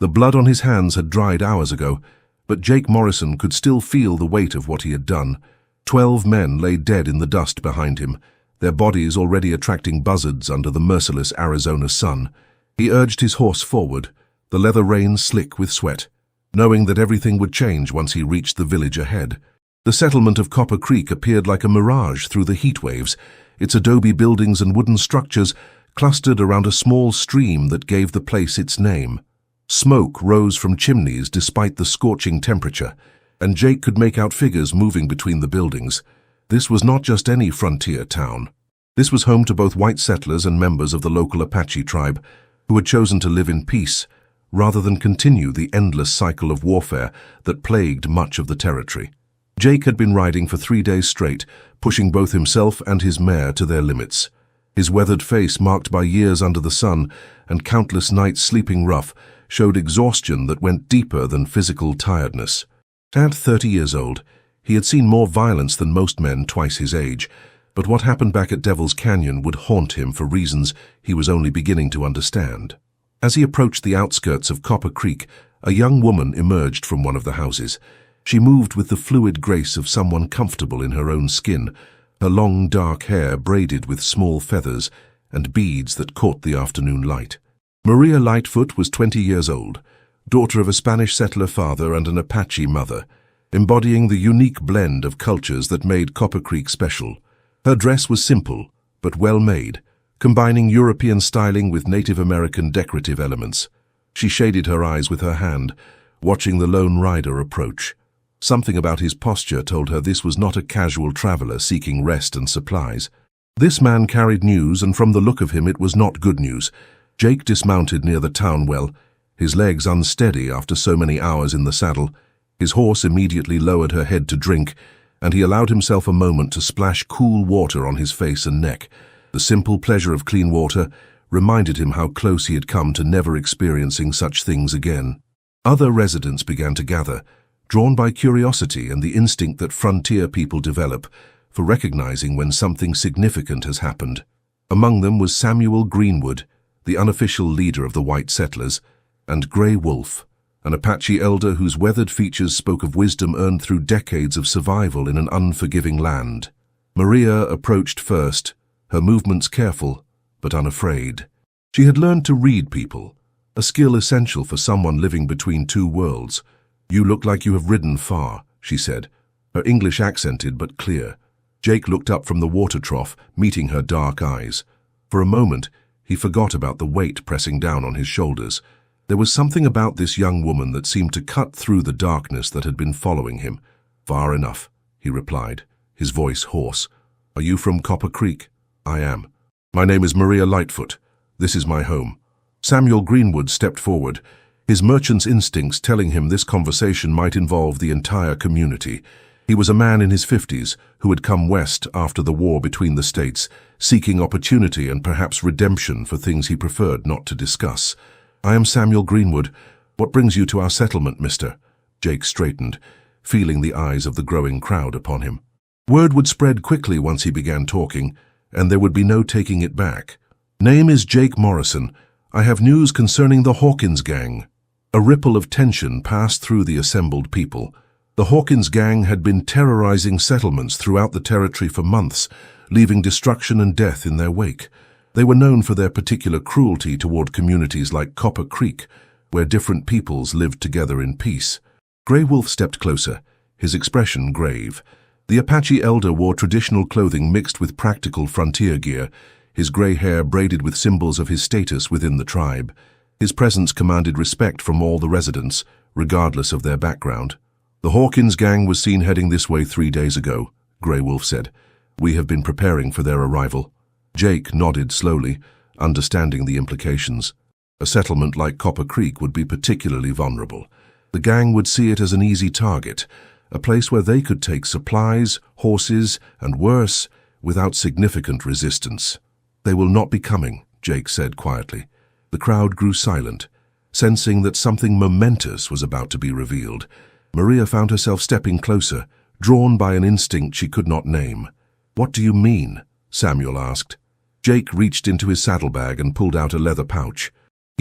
The blood on his hands had dried hours ago, but Jake Morrison could still feel the weight of what he had done. 12 men lay dead in the dust behind him, their bodies already attracting buzzards under the merciless Arizona sun. He urged his horse forward, the leather reins slick with sweat, knowing that everything would change once he reached the village ahead. The settlement of Copper Creek appeared like a mirage through the heat waves, its adobe buildings and wooden structures clustered around a small stream that gave the place its name. Smoke rose from chimneys despite the scorching temperature, and Jake could make out figures moving between the buildings. This was not just any frontier town. This was home to both white settlers and members of the local Apache tribe, who had chosen to live in peace, rather than continue the endless cycle of warfare that plagued much of the territory. Jake had been riding for 3 days straight, pushing both himself and his mare to their limits. His weathered face, marked by years under the sun and countless nights sleeping rough, showed exhaustion that went deeper than physical tiredness. At 30 years old, he had seen more violence than most men twice his age, but what happened back at Devil's Canyon would haunt him for reasons he was only beginning to understand. As he approached the outskirts of Copper Creek, a young woman emerged from one of the houses. She moved with the fluid grace of someone comfortable in her own skin, her long dark hair braided with small feathers and beads that caught the afternoon light. Maria Lightfoot was 20 years old, daughter of a Spanish settler father and an Apache mother, embodying the unique blend of cultures that made Copper Creek special. Her dress was simple, but well-made, combining European styling with Native American decorative elements. She shaded her eyes with her hand, watching the lone rider approach. Something about his posture told her this was not a casual traveler seeking rest and supplies. This man carried news, and from the look of him it was not good news. Jake dismounted near the town well, his legs unsteady after so many hours in the saddle. His horse immediately lowered her head to drink, and he allowed himself a moment to splash cool water on his face and neck. The simple pleasure of clean water reminded him how close he had come to never experiencing such things again. Other residents began to gather, drawn by curiosity and the instinct that frontier people develop for recognizing when something significant has happened. Among them was Samuel Greenwood, the unofficial leader of the white settlers, and Grey Wolf, an Apache elder whose weathered features spoke of wisdom earned through decades of survival in an unforgiving land. Maria approached first, her movements careful but unafraid. She had learned to read people, a skill essential for someone living between two worlds. "You look like you have ridden far," she said, her English accented but clear. Jake looked up from the water trough, meeting her dark eyes. For a moment, he forgot about the weight pressing down on his shoulders. There was something about this young woman that seemed to cut through the darkness that had been following him. "Far enough," he replied, his voice hoarse. "Are you from Copper Creek?" "I am. My name is Maria Lightfoot. This is my home." Samuel Greenwood stepped forward, his merchant's instincts telling him this conversation might involve the entire community. He was a man in his 50s who had come west after the war between the states, seeking opportunity and perhaps redemption for things he preferred not to discuss. "I am Samuel Greenwood. What brings you to our settlement, mister?" Jake straightened, feeling the eyes of the growing crowd upon him. Word would spread quickly once he began talking, and there would be no taking it back. "Name is Jake Morrison. I have news concerning the Hawkins gang." A ripple of tension passed through the assembled people. The Hawkins gang had been terrorizing settlements throughout the territory for months, leaving destruction and death in their wake. They were known for their particular cruelty toward communities like Copper Creek, where different peoples lived together in peace. Grey Wolf stepped closer, his expression grave. The Apache elder wore traditional clothing mixed with practical frontier gear, his gray hair braided with symbols of his status within the tribe. His presence commanded respect from all the residents, regardless of their background. "The Hawkins gang was seen heading this way 3 days ago," Grey Wolf said. "We have been preparing for their arrival." Jake nodded slowly, understanding the implications. A settlement like Copper Creek would be particularly vulnerable. The gang would see it as an easy target, a place where they could take supplies, horses, and worse, without significant resistance. "They will not be coming," Jake said quietly. The crowd grew silent, sensing that something momentous was about to be revealed. Maria found herself stepping closer, drawn by an instinct she could not name. "What do you mean?" Samuel asked. Jake reached into his saddlebag and pulled out a leather pouch.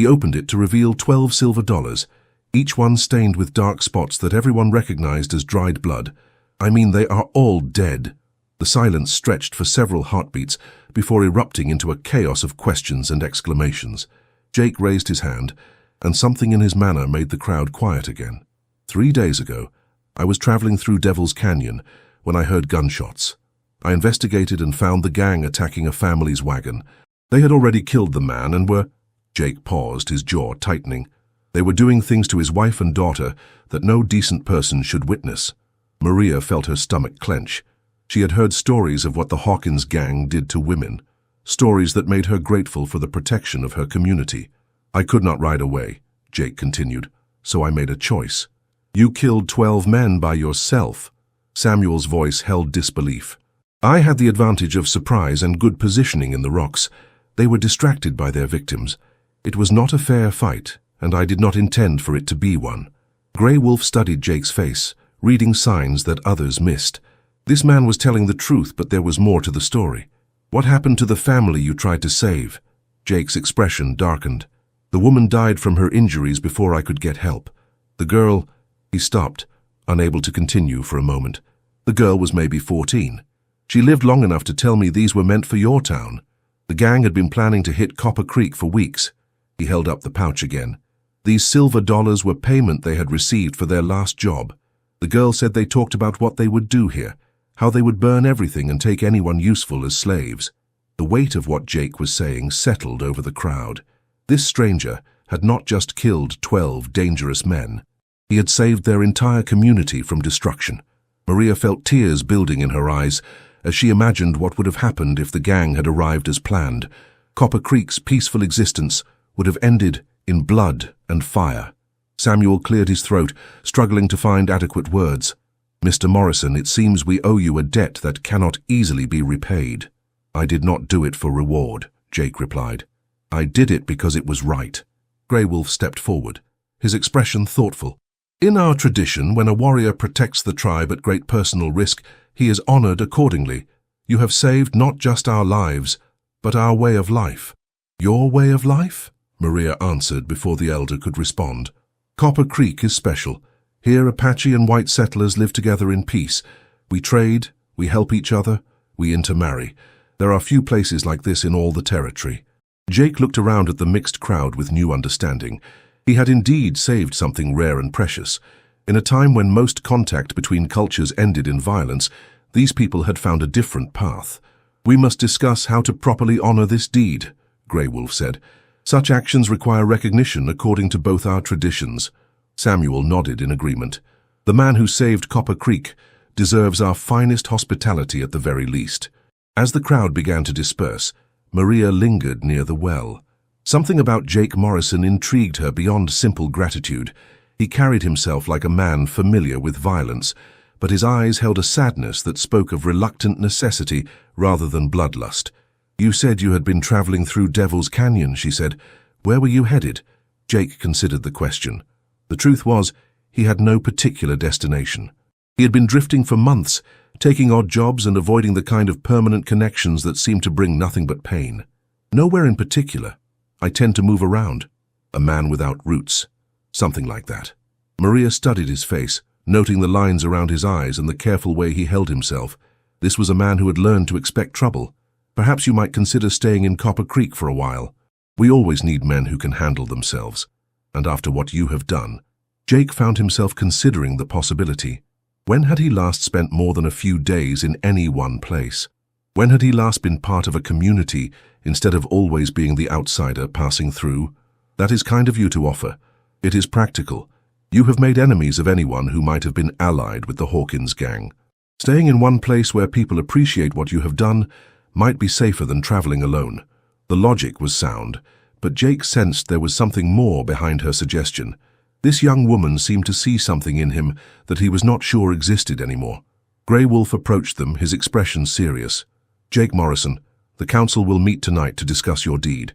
He opened it to reveal 12 silver dollars, each one stained with dark spots that everyone recognized as dried blood. I mean, they are all dead. The silence stretched for several heartbeats before erupting into a chaos of questions and exclamations. Jake raised his hand, and something in his manner made the crowd quiet again. 3 days ago, I was traveling through Devil's Canyon when I heard gunshots. I investigated and found the gang attacking a family's wagon. They had already killed the man and were— Jake paused, his jaw tightening. They were doing things to his wife and daughter that no decent person should witness. Maria felt her stomach clench. She had heard stories of what the Hawkins gang did to women, stories that made her grateful for the protection of her community. I could not ride away, Jake continued, so I made a choice. You killed 12 men by yourself. Samuel's voice held disbelief. I had the advantage of surprise and good positioning in the rocks. They were distracted by their victims. It was not a fair fight, and I did not intend for it to be one. Grey Wolf studied Jake's face, reading signs that others missed. This man was telling the truth, but there was more to the story. What happened to the family you tried to save? Jake's expression darkened. The woman died from her injuries before I could get help. The girl— He stopped, unable to continue for a moment. The girl was maybe 14. She lived long enough to tell me these were meant for your town. The gang had been planning to hit Copper Creek for weeks. He held up the pouch again. These silver dollars were payment they had received for their last job. The girl said they talked about what they would do here, how they would burn everything and take anyone useful as slaves. The weight of what Jake was saying settled over the crowd. This stranger had not just killed 12 dangerous men. He had saved their entire community from destruction. Maria felt tears building in her eyes as she imagined what would have happened if the gang had arrived as planned. Copper Creek's peaceful existence would have ended in blood and fire. Samuel cleared his throat, struggling to find adequate words. Mr. Morrison, it seems we owe you a debt that cannot easily be repaid. I did not do it for reward, Jake replied. I did it because it was right. Grey Wolf stepped forward, his expression thoughtful. In our tradition, when a warrior protects the tribe at great personal risk, he is honored accordingly. You have saved not just our lives, but our way of life. Your way of life? Maria answered before the elder could respond. Copper Creek is special. Here Apache and white settlers live together in peace. We trade, we help each other, we intermarry. There are few places like this in all the territory. Jake looked around at the mixed crowd with new understanding. He had indeed saved something rare and precious. In a time when most contact between cultures ended in violence, these people had found a different path. We must discuss how to properly honor this deed, Grey Wolf said. Such actions require recognition according to both our traditions. Samuel nodded in agreement. The man who saved Copper Creek deserves our finest hospitality at the very least. As the crowd began to disperse, Maria lingered near the well. Something about Jake Morrison intrigued her beyond simple gratitude. He carried himself like a man familiar with violence, but his eyes held a sadness that spoke of reluctant necessity rather than bloodlust. You said you had been traveling through Devil's Canyon, she said. Where were you headed? Jake considered the question. The truth was, he had no particular destination. He had been drifting for months, taking odd jobs and avoiding the kind of permanent connections that seemed to bring nothing but pain. Nowhere in particular. I tend to move around. A man without roots. Something like that. Maria studied his face, noting the lines around his eyes and the careful way he held himself. This was a man who had learned to expect trouble. Perhaps you might consider staying in Copper Creek for a while. We always need men who can handle themselves. And after what you have done, Jake found himself considering the possibility. When had he last spent more than a few days in any one place? When had he last been part of a community instead of always being the outsider passing through? That is kind of you to offer. It is practical. You have made enemies of anyone who might have been allied with the Hawkins gang. Staying in one place where people appreciate what you have done might be safer than traveling alone. The logic was sound, but Jake sensed there was something more behind her suggestion. This young woman seemed to see something in him that he was not sure existed anymore. Grey Wolf approached them, his expression serious. Jake Morrison, the council will meet tonight to discuss your deed.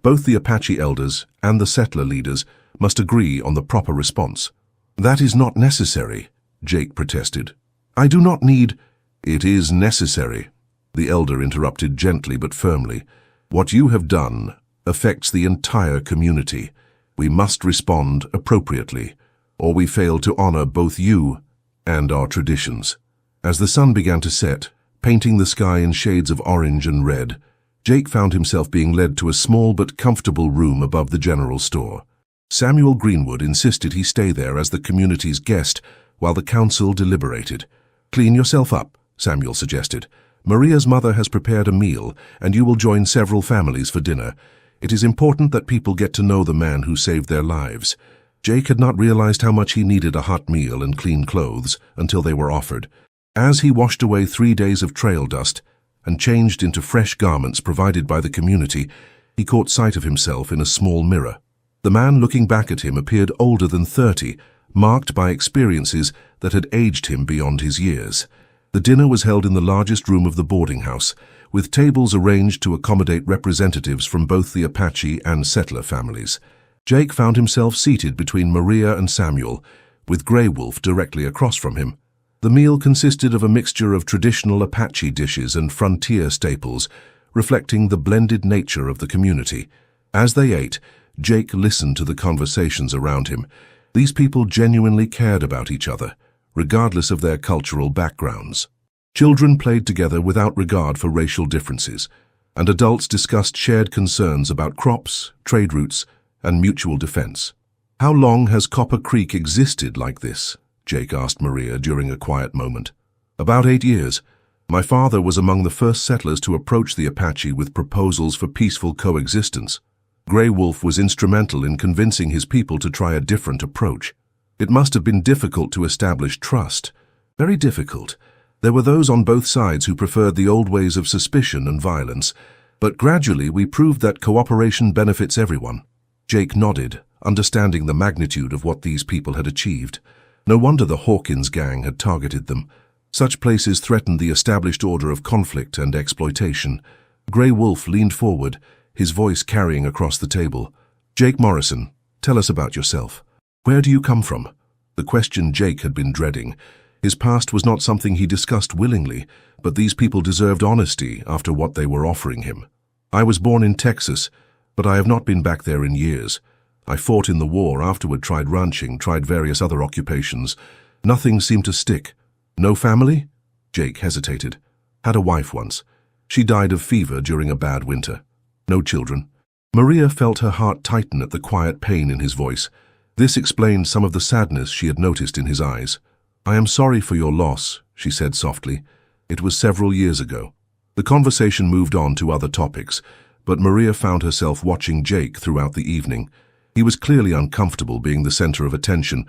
Both the Apache elders and the settler leaders must agree on the proper response. That is not necessary, Jake protested. I do not need— It is necessary, the elder interrupted gently but firmly. What you have done, affects the entire community. We must respond appropriately, or we fail to honor both you and our traditions." As the sun began to set, painting the sky in shades of orange and red, Jake found himself being led to a small but comfortable room above the general store. Samuel Greenwood insisted he stay there as the community's guest while the council deliberated. "Clean yourself up," Samuel suggested. "Maria's mother has prepared a meal, and you will join several families for dinner. It is important that people get to know the man who saved their lives." Jake had not realized how much he needed a hot meal and clean clothes until they were offered. As he washed away 3 days of trail dust and changed into fresh garments provided by the community, he caught sight of himself in a small mirror. The man looking back at him appeared older than 30, marked by experiences that had aged him beyond his years. The dinner was held in the largest room of the boarding house, with tables arranged to accommodate representatives from both the Apache and settler families. Jake found himself seated between Maria and Samuel, with Grey Wolf directly across from him. The meal consisted of a mixture of traditional Apache dishes and frontier staples, reflecting the blended nature of the community. As they ate, Jake listened to the conversations around him. These people genuinely cared about each other, regardless of their cultural backgrounds. Children played together without regard for racial differences, and adults discussed shared concerns about crops, trade routes, and mutual defense. "How long has Copper Creek existed like this?" Jake asked Maria during a quiet moment. "About 8 years. My father was among the first settlers to approach the Apache with proposals for peaceful coexistence. Grey Wolf was instrumental in convincing his people to try a different approach. It must have been difficult to establish trust. Very difficult. There were those on both sides who preferred the old ways of suspicion and violence, but gradually we proved that cooperation benefits everyone." Jake nodded, understanding the magnitude of what these people had achieved. No wonder the Hawkins gang had targeted them. Such places threatened the established order of conflict and exploitation. Grey Wolf leaned forward, his voice carrying across the table. "Jake Morrison, tell us about yourself. Where do you come from?" The question Jake had been dreading. His past was not something he discussed willingly, but these people deserved honesty after what they were offering him. "I was born in Texas, but I have not been back there in years. I fought in the war, afterward tried ranching, tried various other occupations. Nothing seemed to stick." "No family?" Jake hesitated. "Had a wife once. She died of fever during a bad winter. No children." Maria felt her heart tighten at the quiet pain in his voice. This explained some of the sadness she had noticed in his eyes. "I am sorry for your loss," she said softly. "It was several years ago." The conversation moved on to other topics, but Maria found herself watching Jake throughout the evening. He was clearly uncomfortable being the center of attention,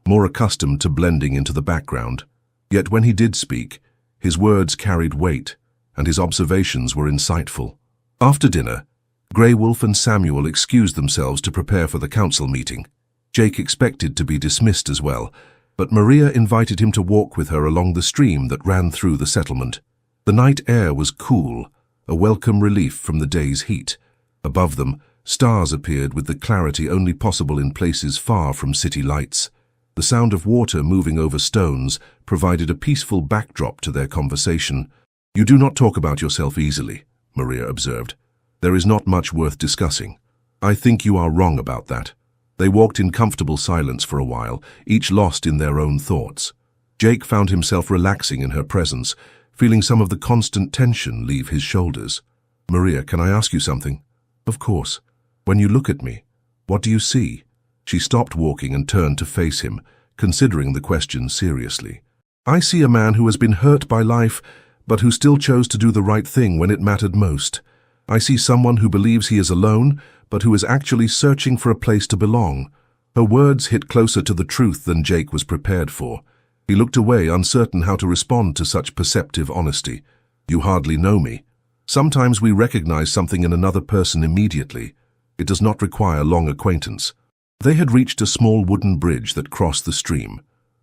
more accustomed to blending into the background. Yet when he did speak, his words carried weight, and his observations were insightful. After dinner, Grey Wolf and Samuel excused themselves to prepare for the council meeting. Jake expected to be dismissed as well, but Maria invited him to walk with her along the stream that ran through the settlement. The night air was cool, a welcome relief from the day's heat. Above them, stars appeared with the clarity only possible in places far from city lights. The sound of water moving over stones provided a peaceful backdrop to their conversation. "You do not talk about yourself easily," Maria observed. "There is not much worth discussing." "I think you are wrong about that." They walked in comfortable silence for a while, each lost in their own thoughts. Jake found himself relaxing in her presence, feeling some of the constant tension leave his shoulders. "Maria, can I ask you something?" "Of course." "When you look at me, what do you see?" She stopped walking and turned to face him, considering the question seriously. "I see a man who has been hurt by life, but who still chose to do the right thing when it mattered most. I see someone who believes he is alone, but who is actually searching for a place to belong." Her words hit closer to the truth than Jake was prepared for. He looked away, uncertain how to respond to such perceptive honesty. "You hardly know me. Sometimes we recognize something in another person immediately. It does not require long acquaintance." They had reached a small wooden bridge that crossed the stream.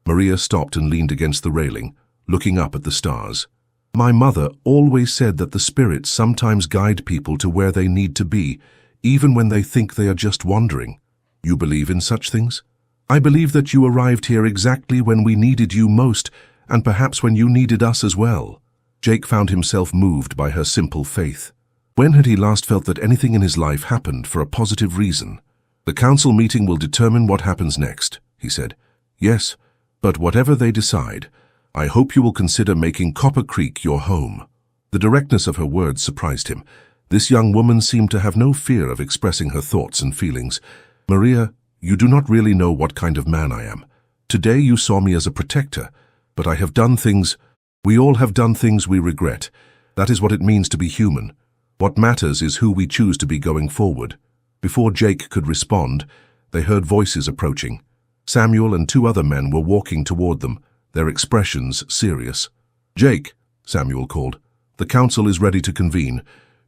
Maria stopped and leaned against the railing, looking up at the stars. "My mother always said that the spirits sometimes guide people to where they need to be, even when they think they are just wandering." "You believe in such things?" "I believe that you arrived here exactly when we needed you most, and perhaps when you needed us as well." Jake found himself moved by her simple faith. When had he last felt that anything in his life happened for a positive reason? "The council meeting will determine what happens next," he said. "Yes, but whatever they decide, I hope you will consider making Copper Creek your home." The directness of her words surprised him. This young woman seemed to have no fear of expressing her thoughts and feelings. "Maria, you do not really know what kind of man I am. Today you saw me as a protector, but I have done things. We all have done things we regret. That is what it means to be human. What matters is who we choose to be going forward." Before Jake could respond, they heard voices approaching. Samuel and 2 other men were walking toward them, their expressions serious. "Jake," Samuel called, "the council is ready to convene.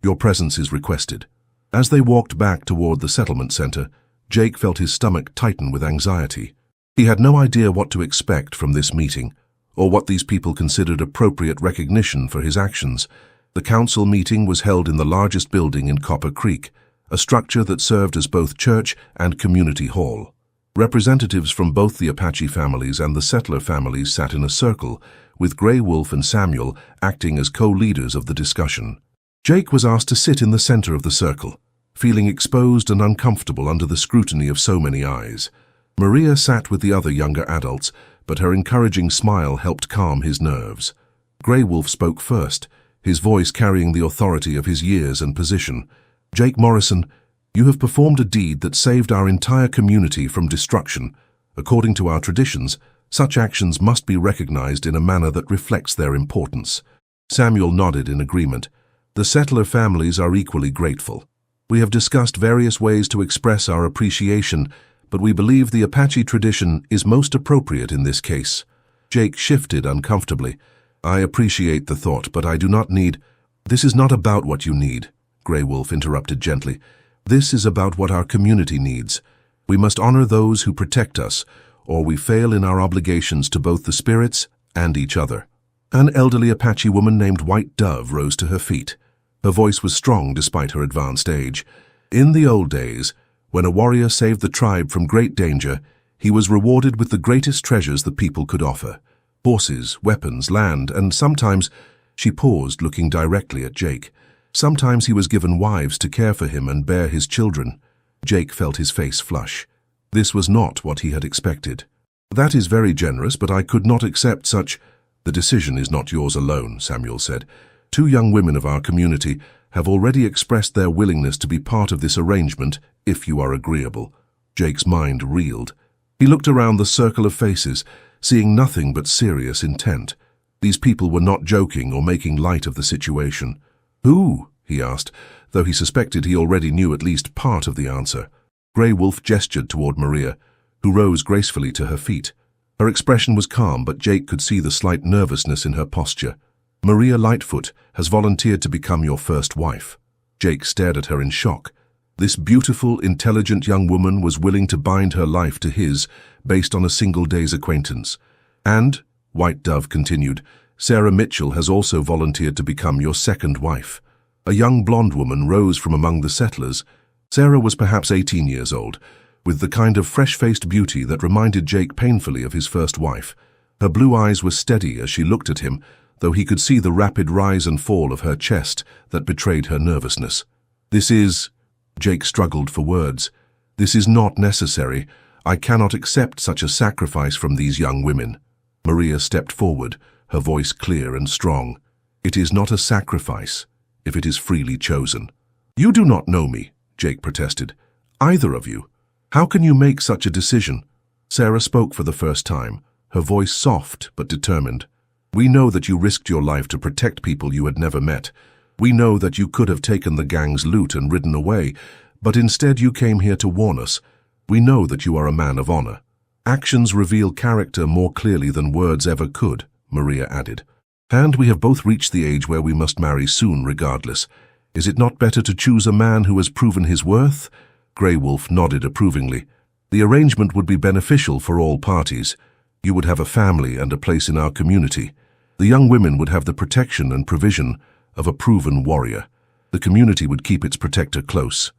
Your presence is requested." As they walked back toward the settlement center, Jake felt his stomach tighten with anxiety. He had no idea what to expect from this meeting, or what these people considered appropriate recognition for his actions. The council meeting was held in the largest building in Copper Creek, a structure that served as both church and community hall. Representatives from both the Apache families and the settler families sat in a circle, with Grey Wolf and Samuel acting as co-leaders of the discussion. Jake was asked to sit in the center of the circle, feeling exposed and uncomfortable under the scrutiny of so many eyes. Maria sat with the other younger adults, but her encouraging smile helped calm his nerves. Grey Wolf spoke first, his voice carrying the authority of his years and position. "Jake Morrison, you have performed a deed that saved our entire community from destruction. According to our traditions, such actions must be recognized in a manner that reflects their importance." Samuel nodded in agreement. "The settler families are equally grateful. We have discussed various ways to express our appreciation, but we believe the Apache tradition is most appropriate in this case." Jake shifted uncomfortably. "I appreciate the thought, but I do not need—" "This is not about what you need," Grey Wolf interrupted gently. "This is about what our community needs. We must honor those who protect us, or we fail in our obligations to both the spirits and each other." An elderly Apache woman named White Dove rose to her feet. Her voice was strong despite her advanced age. "In the old days, when a warrior saved the tribe from great danger, he was rewarded with the greatest treasures the people could offer. Horses, weapons, land, and sometimes—" She paused, looking directly at Jake. "Sometimes he was given wives to care for him and bear his children." Jake felt his face flush. This was not what he had expected. "That is very generous, but I could not accept such—" "The decision is not yours alone," Samuel said. "2 young women of our community have already expressed their willingness to be part of this arrangement if you are agreeable." Jake's mind reeled. He looked around the circle of faces, seeing nothing but serious intent. These people were not joking or making light of the situation. "Who?" he asked, though he suspected he already knew at least part of the answer. Grey Wolf gestured toward Maria, who rose gracefully to her feet. Her expression was calm, but Jake could see the slight nervousness in her posture. "Maria Lightfoot has volunteered to become your first wife." Jake stared at her in shock. This beautiful, intelligent young woman was willing to bind her life to his, based on a single day's acquaintance. "And," White Dove continued, "Sarah Mitchell has also volunteered to become your second wife." A young blonde woman rose from among the settlers. Sarah was perhaps 18 years old, with the kind of fresh-faced beauty that reminded Jake painfully of his first wife. Her blue eyes were steady as she looked at him, though he could see the rapid rise and fall of her chest that betrayed her nervousness. "This is—" Jake struggled for words. "This is not necessary. I cannot accept such a sacrifice from these young women." Maria stepped forward, her voice clear and strong. "It is not a sacrifice, if it is freely chosen." "You do not know me," Jake protested. "Either of you. How can you make such a decision?" Sarah spoke for the first time, her voice soft but determined. "We know that you risked your life to protect people you had never met. We know that you could have taken the gang's loot and ridden away, but instead you came here to warn us. We know that you are a man of honor." "Actions reveal character more clearly than words ever could," Maria added. "And we have both reached the age where we must marry soon regardless. Is it not better to choose a man who has proven his worth?" Grey Wolf nodded approvingly. "The arrangement would be beneficial for all parties. You would have a family and a place in our community. The young women would have the protection and provision of a proven warrior. The community would keep its protector close."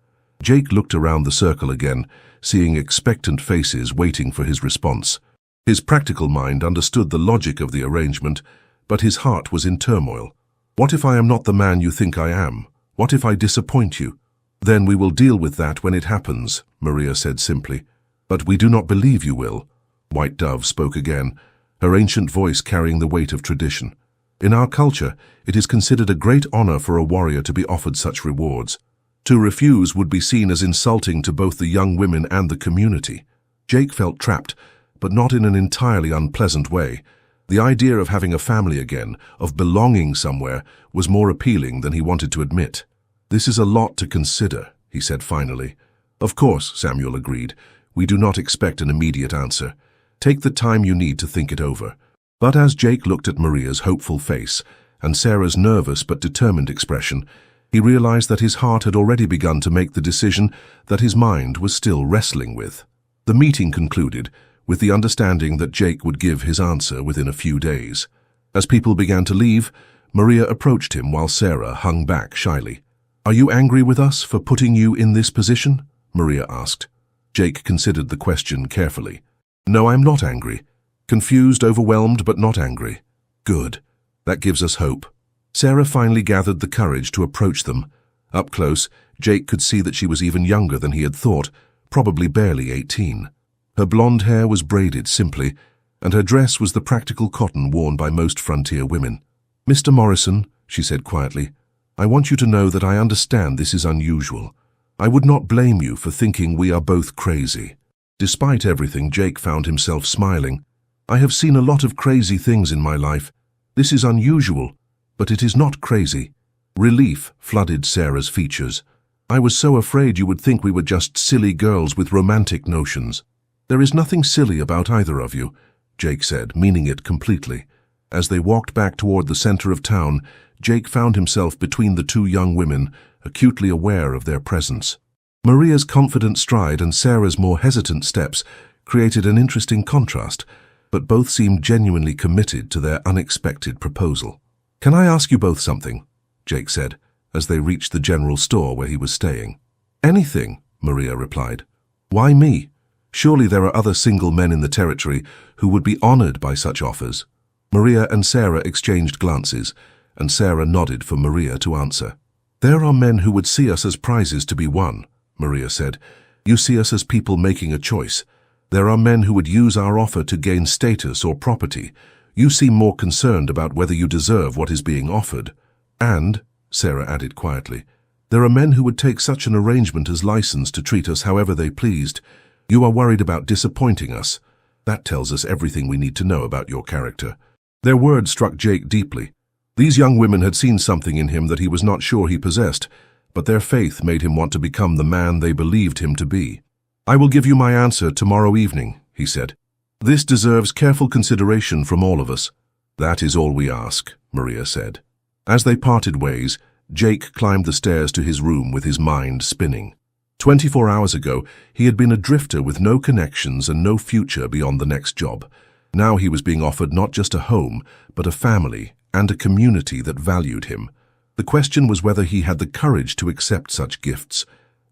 Jake looked around the circle again, seeing expectant faces waiting for his response. His practical mind understood the logic of the arrangement, but his heart was in turmoil. "What if I am not the man you think I am?" What if I disappoint you? Then we will deal with that when it happens, Maria said simply. But we do not believe you will. White Dove spoke again, her ancient voice carrying the weight of tradition. In our culture, it is considered a great honor for a warrior to be offered such rewards. To refuse would be seen as insulting to both the young women and the community. Jake felt trapped, but not in an entirely unpleasant way. The idea of having a family again, of belonging somewhere, was more appealing than he wanted to admit. This is a lot to consider, he said finally. Of course, Samuel agreed. We do not expect an immediate answer. Take the time you need to think it over. But as Jake looked at Maria's hopeful face and Sarah's nervous but determined expression, he realized that his heart had already begun to make the decision that his mind was still wrestling with. The meeting concluded, with the understanding that Jake would give his answer within a few days. As people began to leave, Maria approached him while Sarah hung back shyly. "Are you angry with us for putting you in this position?" Maria asked. Jake considered the question carefully. "No, I'm not angry. Confused, overwhelmed, but not angry." "Good. That gives us hope." Sarah finally gathered the courage to approach them. Up close, Jake could see that she was even younger than he had thought, probably barely 18. Her blonde hair was braided simply, and her dress was the practical cotton worn by most frontier women. "Mr. Morrison," she said quietly, "I want you to know that I understand this is unusual. I would not blame you for thinking we are both crazy." Despite everything, Jake found himself smiling. "I have seen a lot of crazy things in my life. This is unusual, but it is not crazy." Relief flooded Sarah's features. "I was so afraid you would think we were just silly girls with romantic notions." "There is nothing silly about either of you," Jake said, meaning it completely. As they walked back toward the center of town, Jake found himself between the two young women, acutely aware of their presence. Maria's confident stride and Sarah's more hesitant steps created an interesting contrast, but both seemed genuinely committed to their unexpected proposal. "Can I ask you both something?" Jake said, as they reached the general store where he was staying. "Anything," Maria replied. "Why me? Surely there are other single men in the territory who would be honored by such offers." Maria and Sarah exchanged glances, and Sarah nodded for Maria to answer. "There are men who would see us as prizes to be won," Maria said. "You see us as people making a choice. There are men who would use our offer to gain status or property. You seem more concerned about whether you deserve what is being offered. And," Sarah added quietly, "there are men who would take such an arrangement as license to treat us however they pleased. You are worried about disappointing us. That tells us everything we need to know about your character." Their words struck Jake deeply. These young women had seen something in him that he was not sure he possessed, but their faith made him want to become the man they believed him to be. "I will give you my answer tomorrow evening," he said. "This deserves careful consideration from all of us." "That is all we ask," Maria said. As they parted ways, Jake climbed the stairs to his room with his mind spinning. 24 hours ago, he had been a drifter with no connections and no future beyond the next job. Now he was being offered not just a home, but a family and a community that valued him. The question was whether he had the courage to accept such gifts,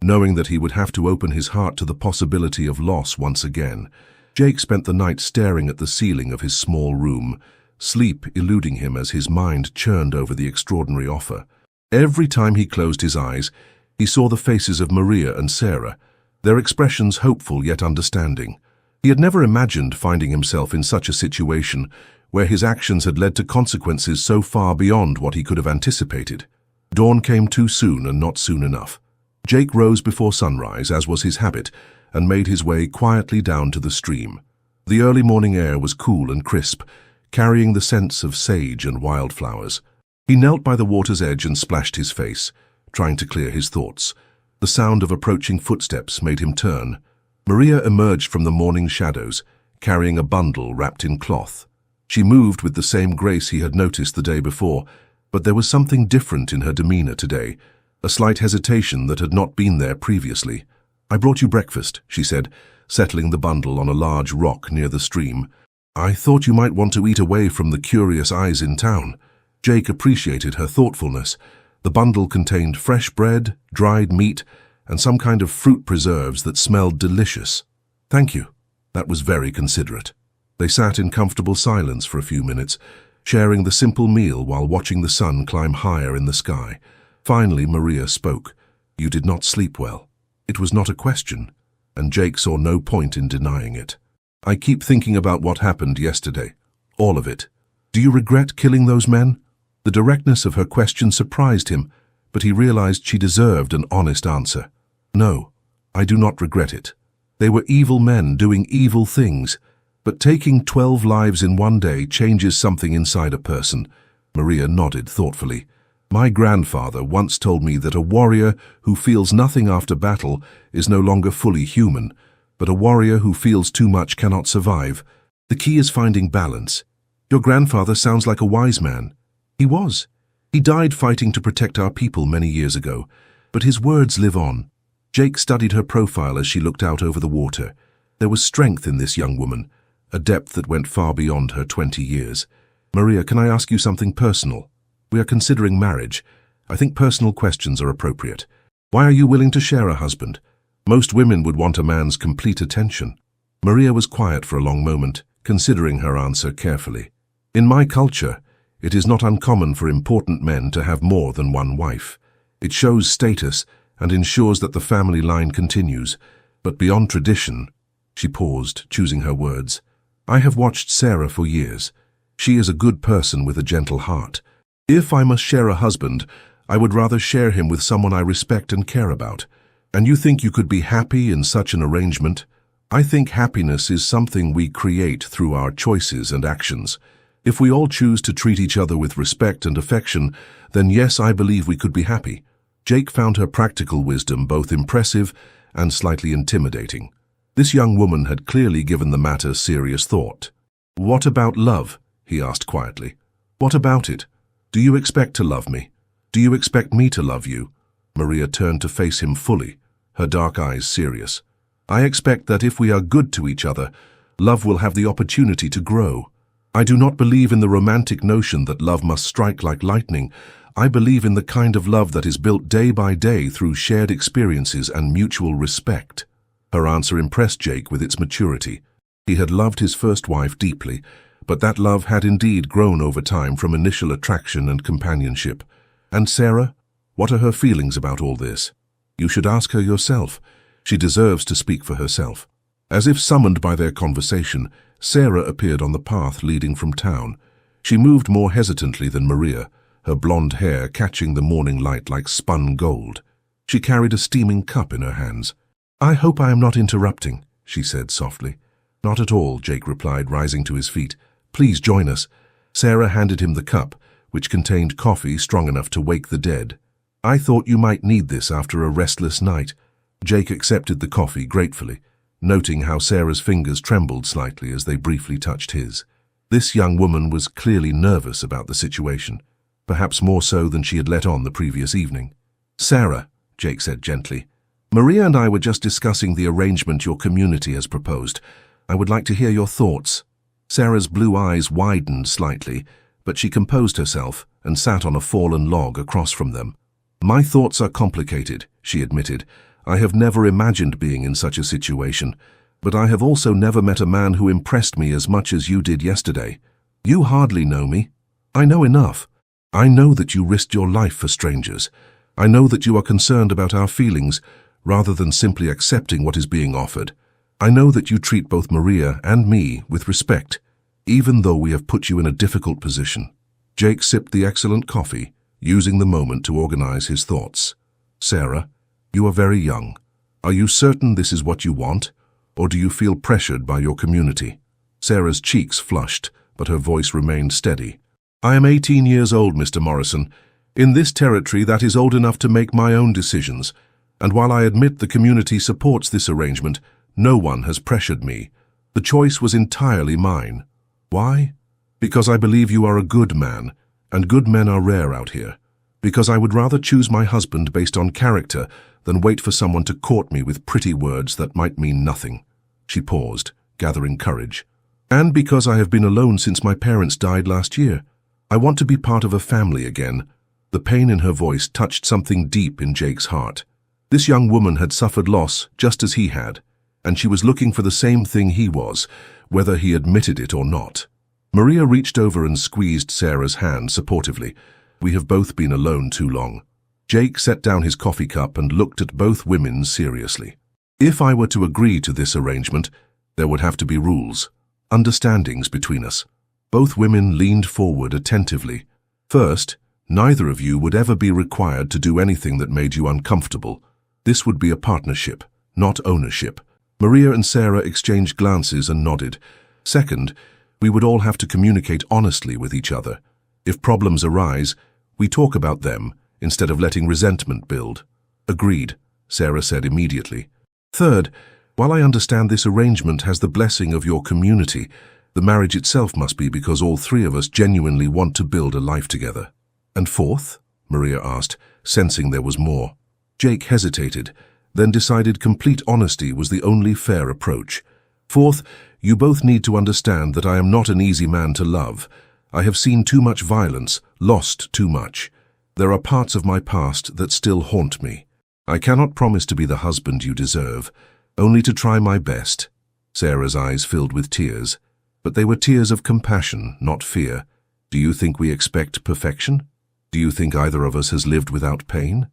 knowing that he would have to open his heart to the possibility of loss once again. Jake spent the night staring at the ceiling of his small room, sleep eluding him as his mind churned over the extraordinary offer. Every time he closed his eyes, he saw the faces of Maria and Sarah, their expressions hopeful yet understanding. He had never imagined finding himself in such a situation where his actions had led to consequences so far beyond what he could have anticipated. Dawn came too soon and not soon enough. Jake rose before sunrise, as was his habit, and made his way quietly down to the stream. The early morning air was cool and crisp, carrying the scents of sage and wildflowers. He knelt by the water's edge and splashed his face, trying to clear his thoughts. The sound of approaching footsteps made him turn. Maria emerged from the morning shadows, carrying a bundle wrapped in cloth. She moved with the same grace he had noticed the day before, but there was something different in her demeanor today, a slight hesitation that had not been there previously. "I brought you breakfast," she said, settling the bundle on a large rock near the stream. "I thought you might want to eat away from the curious eyes in town." Jake appreciated her thoughtfulness. The bundle contained fresh bread, dried meat, and some kind of fruit preserves that smelled delicious. "Thank you. That was very considerate." They sat in comfortable silence for a few minutes, sharing the simple meal while watching the sun climb higher in the sky. Finally, Maria spoke. "You did not sleep well." It was not a question, and Jake saw no point in denying it. "I keep thinking about what happened yesterday. All of it. Do you regret killing those men?" The directness of her question surprised him, but he realized she deserved an honest answer. "No, I do not regret it. They were evil men doing evil things, but taking 12 lives in one day changes something inside a person." Maria nodded thoughtfully. "My grandfather once told me that a warrior who feels nothing after battle is no longer fully human, but a warrior who feels too much cannot survive. The key is finding balance. Your grandfather sounds like a wise man." "He was. He died fighting to protect our people many years ago, but his words live on." Jake studied her profile as she looked out over the water. There was strength in this young woman, a depth that went far beyond her 20 years. "Maria, can I ask you something personal? We are considering marriage. I think personal questions are appropriate. Why are you willing to share a husband? Most women would want a man's complete attention." Maria was quiet for a long moment, considering her answer carefully. "In my culture, it is not uncommon for important men to have more than one wife. It shows status and ensures that the family line continues. But beyond tradition," she paused, choosing her words, "I have watched Sarah for years. She is a good person with a gentle heart. If I must share a husband, I would rather share him with someone I respect and care about. And you think you could be happy in such an arrangement? I think happiness is something we create through our choices and actions. If we all choose to treat each other with respect and affection, then yes, I believe we could be happy." Jake found her practical wisdom both impressive and slightly intimidating. This young woman had clearly given the matter serious thought. "What about love?" he asked quietly. "What about it? Do you expect to love me? Do you expect me to love you?" Maria turned to face him fully, her dark eyes serious. "I expect that if we are good to each other, love will have the opportunity to grow. I do not believe in the romantic notion that love must strike like lightning. I believe in the kind of love that is built day by day through shared experiences and mutual respect." Her answer impressed Jake with its maturity. He had loved his first wife deeply, but that love had indeed grown over time from initial attraction and companionship. "And Sarah? What are her feelings about all this?" "You should ask her yourself. She deserves to speak for herself." As if summoned by their conversation, Sarah appeared on the path leading from town. She moved more hesitantly than Maria, her blonde hair catching the morning light like spun gold. She carried a steaming cup in her hands. "I hope I am not interrupting," she said softly. "Not at all," Jake replied, rising to his feet. "Please join us." Sarah handed him the cup, which contained coffee strong enough to wake the dead. "I thought you might need this after a restless night." Jake accepted the coffee gratefully, noting how Sarah's fingers trembled slightly as they briefly touched his. This young woman was clearly nervous about the situation, perhaps more so than she had let on the previous evening. "Sarah," Jake said gently, "Maria and I were just discussing the arrangement your community has proposed. I would like to hear your thoughts." Sarah's blue eyes widened slightly, but she composed herself and sat on a fallen log across from them. "My thoughts are complicated," she admitted. "I have never imagined being in such a situation, but I have also never met a man who impressed me as much as you did yesterday. You hardly know me. I know enough. I know that you risked your life for strangers. I know that you are concerned about our feelings, rather than simply accepting what is being offered. I know that you treat both Maria and me with respect, even though we have put you in a difficult position." Jake sipped the excellent coffee, using the moment to organize his thoughts. "Sarah, you are very young. Are you certain this is what you want, or do you feel pressured by your community?" Sarah's cheeks flushed, but her voice remained steady. "I am 18 years old, Mr. Morrison. In this territory that is old enough to make my own decisions, and while I admit the community supports this arrangement, no one has pressured me. The choice was entirely mine. Why? Because I believe you are a good man, and good men are rare out here. Because I would rather choose my husband based on character than wait for someone to court me with pretty words that might mean nothing." She paused, gathering courage. "And because I have been alone since my parents died last year. I want to be part of a family again." The pain in her voice touched something deep in Jake's heart. This young woman had suffered loss just as he had, and she was looking for the same thing he was, whether he admitted it or not. Maria reached over and squeezed Sarah's hand supportively. "We have both been alone too long." Jake set down his coffee cup and looked at both women seriously. If I were to agree to this arrangement, there would have to be rules, understandings between us. Both women leaned forward attentively. First, neither of you would ever be required to do anything that made you uncomfortable. This would be a partnership, not ownership. Maria and Sarah exchanged glances and nodded. Second, we would all have to communicate honestly with each other. If problems arise, we talk about them instead of letting resentment build. Agreed, Sarah said immediately. Third, while I understand this arrangement has the blessing of your community, the marriage itself must be because all three of us genuinely want to build a life together. And fourth? Maria asked, sensing there was more. Jake hesitated, then decided complete honesty was the only fair approach. Fourth, you both need to understand that I am not an easy man to love. I have seen too much violence, lost too much. There are parts of my past that still haunt me. I cannot promise to be the husband you deserve, only to try my best. Sarah's eyes filled with tears, but they were tears of compassion, not fear. Do you think we expect perfection? Do you think either of us has lived without pain?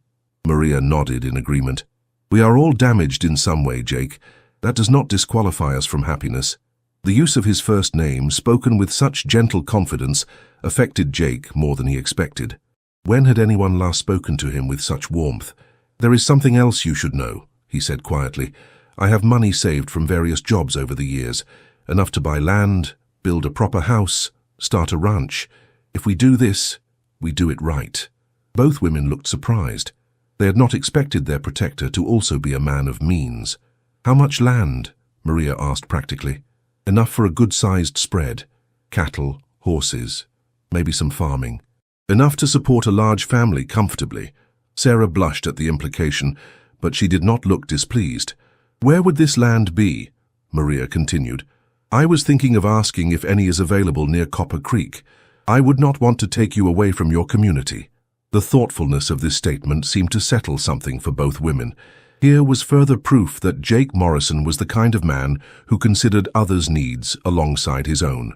Maria nodded in agreement. We are all damaged in some way, Jake. That does not disqualify us from happiness. The use of his first name, spoken with such gentle confidence, affected Jake more than he expected. When had anyone last spoken to him with such warmth? There is something else you should know, he said quietly. I have money saved from various jobs over the years, enough to buy land, build a proper house, start a ranch. If we do this, we do it right. Both women looked surprised. They had not expected their protector to also be a man of means. How much land? Maria asked practically. Enough for a good-sized spread. Cattle, horses, maybe some farming. Enough to support a large family comfortably. Sarah blushed at the implication, but she did not look displeased. Where would this land be? Maria continued. I was thinking of asking if any is available near Copper Creek. I would not want to take you away from your community. The thoughtfulness of this statement seemed to settle something for both women. Here was further proof that Jake Morrison was the kind of man who considered others' needs alongside his own.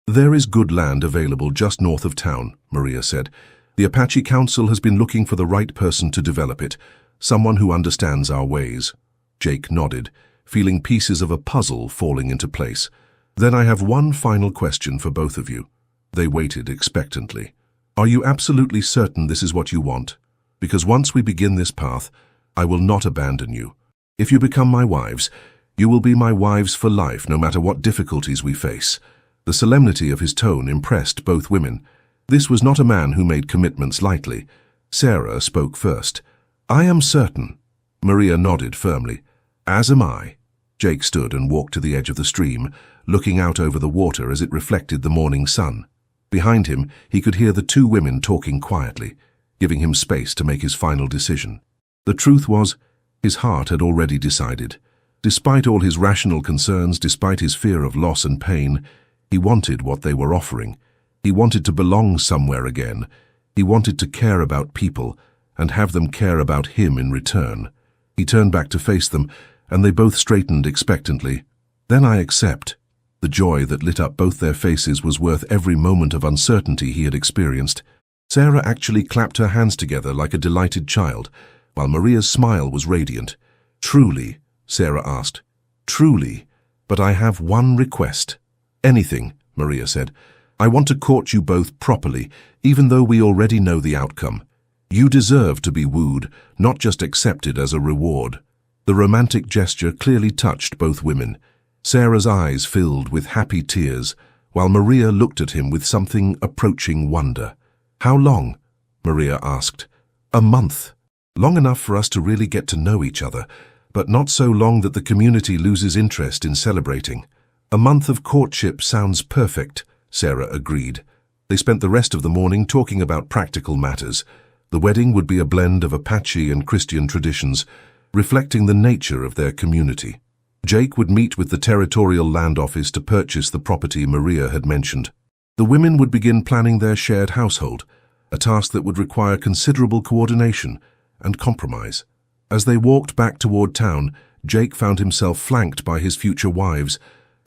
There is good land available just north of town, Maria said. The Apache Council has been looking for the right person to develop it, someone who understands our ways. Jake nodded, feeling pieces of a puzzle falling into place. Then I have one final question for both of you. They waited expectantly. Are you absolutely certain this is what you want? Because once we begin this path, I will not abandon you. If you become my wives, you will be my wives for life, no matter what difficulties we face. The solemnity of his tone impressed both women. This was not a man who made commitments lightly. Sarah spoke first. I am certain. Maria nodded firmly. As am I. Jake stood and walked to the edge of the stream, looking out over the water as it reflected the morning sun. Behind him, he could hear the two women talking quietly, giving him space to make his final decision. The truth was, his heart had already decided. Despite all his rational concerns, despite his fear of loss and pain, he wanted what they were offering. He wanted to belong somewhere again. He wanted to care about people and have them care about him in return. He turned back to face them, and they both straightened expectantly. Then I accept. The joy that lit up both their faces was worth every moment of uncertainty he had experienced. Sarah actually clapped her hands together like a delighted child, while Maria's smile was radiant. Truly, Sarah asked. Truly, but I have one request. Anything, Maria said. I want to court you both properly, even though we already know the outcome. You deserve to be wooed, not just accepted as a reward. The romantic gesture clearly touched both women. Sarah's eyes filled with happy tears, while Maria looked at him with something approaching wonder. How long? Maria asked. A month. Long enough for us to really get to know each other, but not so long that the community loses interest in celebrating. A month of courtship sounds perfect, Sarah agreed. They spent the rest of the morning talking about practical matters. The wedding would be a blend of Apache and Christian traditions, reflecting the nature of their community. Jake would meet with the Territorial Land Office to purchase the property Maria had mentioned. The women would begin planning their shared household, a task that would require considerable coordination and compromise. As they walked back toward town, Jake found himself flanked by his future wives,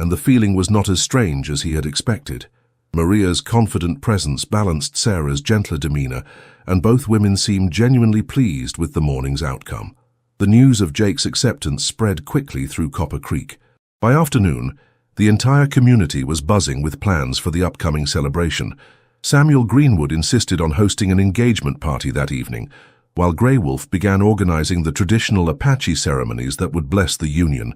and the feeling was not as strange as he had expected. Maria's confident presence balanced Sarah's gentler demeanor, and both women seemed genuinely pleased with the morning's outcome. The news of Jake's acceptance spread quickly through Copper Creek. By afternoon, the entire community was buzzing with plans for the upcoming celebration. Samuel Greenwood insisted on hosting an engagement party that evening, while Grey Wolf began organizing the traditional Apache ceremonies that would bless the union.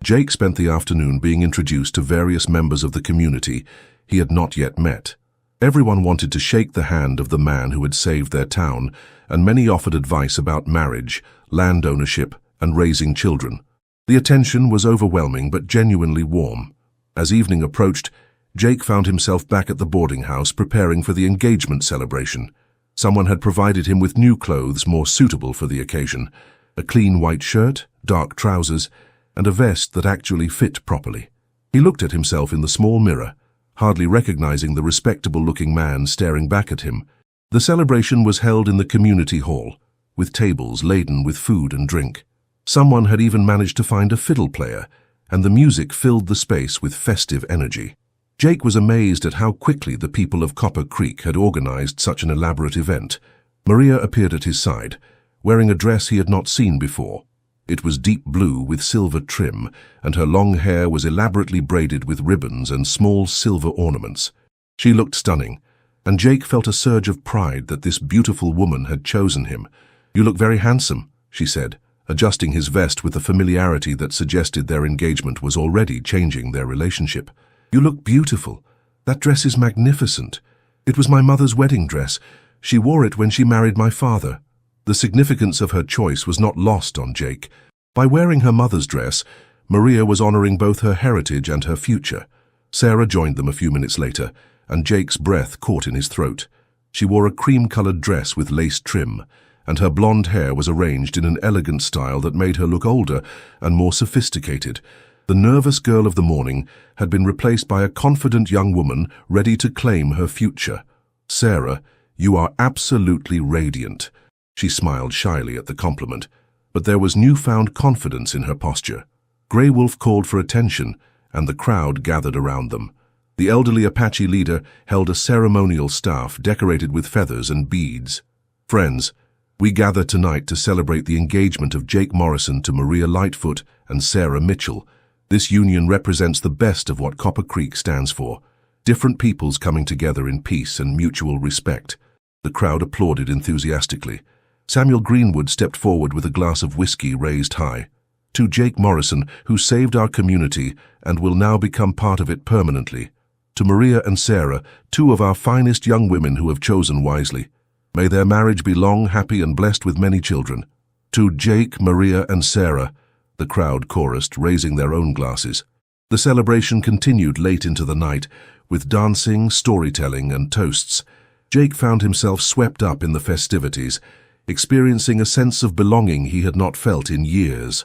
Jake spent the afternoon being introduced to various members of the community he had not yet met. Everyone wanted to shake the hand of the man who had saved their town, and many offered advice about marriage, land ownership, and raising children. The attention was overwhelming but genuinely warm. As evening approached, Jake found himself back at the boarding house preparing for the engagement celebration. Someone had provided him with new clothes more suitable for the occasion: a clean white shirt, dark trousers, and a vest that actually fit properly. He looked at himself in the small mirror, hardly recognizing the respectable-looking man staring back at him. The celebration was held in the community hall, with tables laden with food and drink. Someone had even managed to find a fiddle player, and the music filled the space with festive energy. Jake was amazed at how quickly the people of Copper Creek had organized such an elaborate event. Maria appeared at his side, wearing a dress he had not seen before. It was deep blue with silver trim, and her long hair was elaborately braided with ribbons and small silver ornaments. She looked stunning, and Jake felt a surge of pride that this beautiful woman had chosen him. "You look very handsome," she said, adjusting his vest with a familiarity that suggested their engagement was already changing their relationship. "You look beautiful. That dress is magnificent. It was my mother's wedding dress. She wore it when she married my father." The significance of her choice was not lost on Jake. By wearing her mother's dress, Maria was honoring both her heritage and her future. Sarah joined them a few minutes later, and Jake's breath caught in his throat. She wore a cream-colored dress with lace trim, and her blonde hair was arranged in an elegant style that made her look older and more sophisticated. The nervous girl of the morning had been replaced by a confident young woman ready to claim her future. "Sarah, you are absolutely radiant." She smiled shyly at the compliment, but there was newfound confidence in her posture. Grey Wolf called for attention, and the crowd gathered around them. The elderly Apache leader held a ceremonial staff decorated with feathers and beads. "Friends, we gather tonight to celebrate the engagement of Jake Morrison to Maria Lightfoot and Sarah Mitchell. This union represents the best of what Copper Creek stands for, different peoples coming together in peace and mutual respect." The crowd applauded enthusiastically. Samuel Greenwood stepped forward with a glass of whiskey raised high. "To Jake Morrison, who saved our community and will now become part of it permanently. To Maria and Sarah, two of our finest young women who have chosen wisely. May their marriage be long, happy, and blessed with many children. To Jake, Maria, and Sarah," the crowd chorused, raising their own glasses. The celebration continued late into the night, with dancing, storytelling, and toasts. Jake found himself swept up in the festivities, experiencing a sense of belonging he had not felt in years.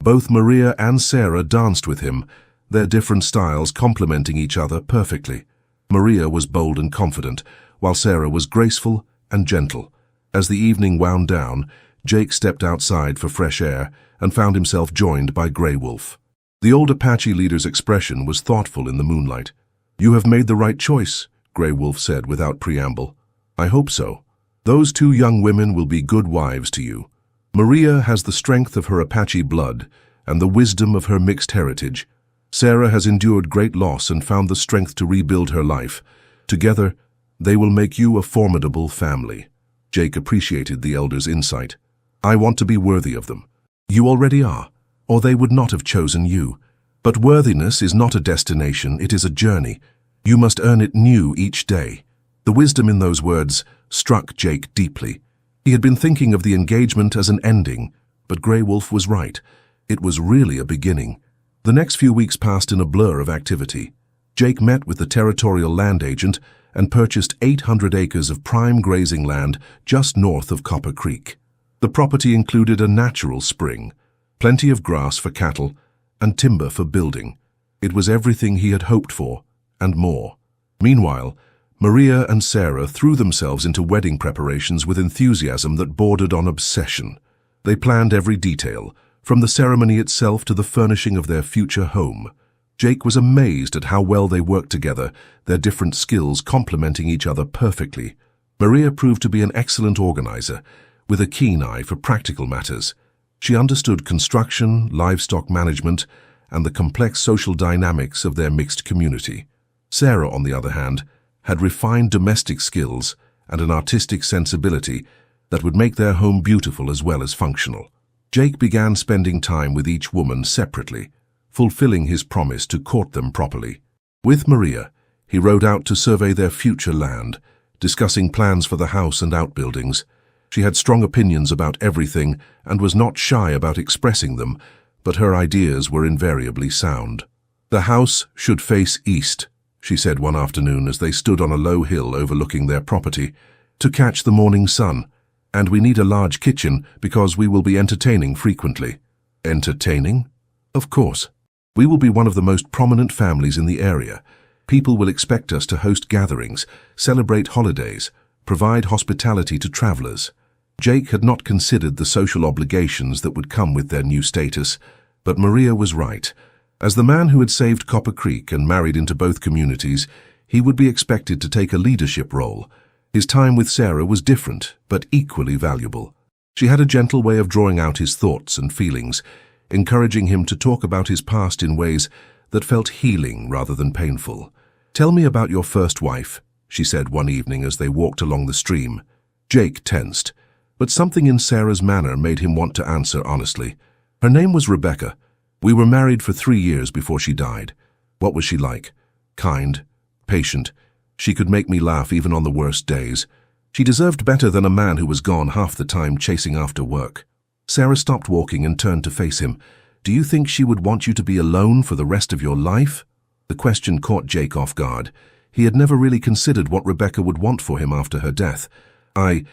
Both Maria and Sarah danced with him, their different styles complementing each other perfectly. Maria was bold and confident, while Sarah was graceful and gentle. As the evening wound down, Jake stepped outside for fresh air and found himself joined by Grey Wolf. The old Apache leader's expression was thoughtful in the moonlight. "You have made the right choice," Grey Wolf said without preamble. "I hope so. Those two young women will be good wives to you. Maria has the strength of her Apache blood and the wisdom of her mixed heritage. Sarah has endured great loss and found the strength to rebuild her life. Together, they will make you a formidable family." Jake appreciated the elder's insight. "I want to be worthy of them." "You already are, or they would not have chosen you. But worthiness is not a destination, it is a journey. You must earn it new each day." The wisdom in those words struck Jake deeply. He had been thinking of the engagement as an ending, but Grey Wolf was right. It was really a beginning. The next few weeks passed in a blur of activity. Jake met with the territorial land agent and purchased 800 acres of prime grazing land just north of Copper Creek. The property included a natural spring, plenty of grass for cattle, and timber for building. It was everything he had hoped for, and more. Meanwhile, Maria and Sarah threw themselves into wedding preparations with enthusiasm that bordered on obsession. They planned every detail, from the ceremony itself to the furnishing of their future home. Jake was amazed at how well they worked together, their different skills complementing each other perfectly. Maria proved to be an excellent organizer, with a keen eye for practical matters. She understood construction, livestock management, and the complex social dynamics of their mixed community. Sarah, on the other hand, had refined domestic skills and an artistic sensibility that would make their home beautiful as well as functional. Jake began spending time with each woman separately, fulfilling his promise to court them properly. With Maria, he rode out to survey their future land, discussing plans for the house and outbuildings. She had strong opinions about everything and was not shy about expressing them, but her ideas were invariably sound. "The house should face east," she said one afternoon as they stood on a low hill overlooking their property, "to catch the morning sun. And we need a large kitchen because we will be entertaining frequently." "Entertaining?" "Of course. We will be one of the most prominent families in the area. People will expect us to host gatherings, celebrate holidays, provide hospitality to travelers." Jake had not considered the social obligations that would come with their new status, but Maria was right. As the man who had saved Copper Creek and married into both communities, he would be expected to take a leadership role. His time with Sarah was different, but equally valuable. She had a gentle way of drawing out his thoughts and feelings, encouraging him to talk about his past in ways that felt healing rather than painful. "Tell me about your first wife," she said one evening as they walked along the stream. Jake tensed, but something in Sarah's manner made him want to answer honestly. "Her name was Rebecca. We were married for 3 years before she died." "What was she like?" "Kind, patient. She could make me laugh even on the worst days. She deserved better than a man who was gone half the time chasing after work." Sarah stopped walking and turned to face him. "Do you think she would want you to be alone for the rest of your life?" The question caught Jake off guard. He had never really considered what Rebecca would want for him after her death. I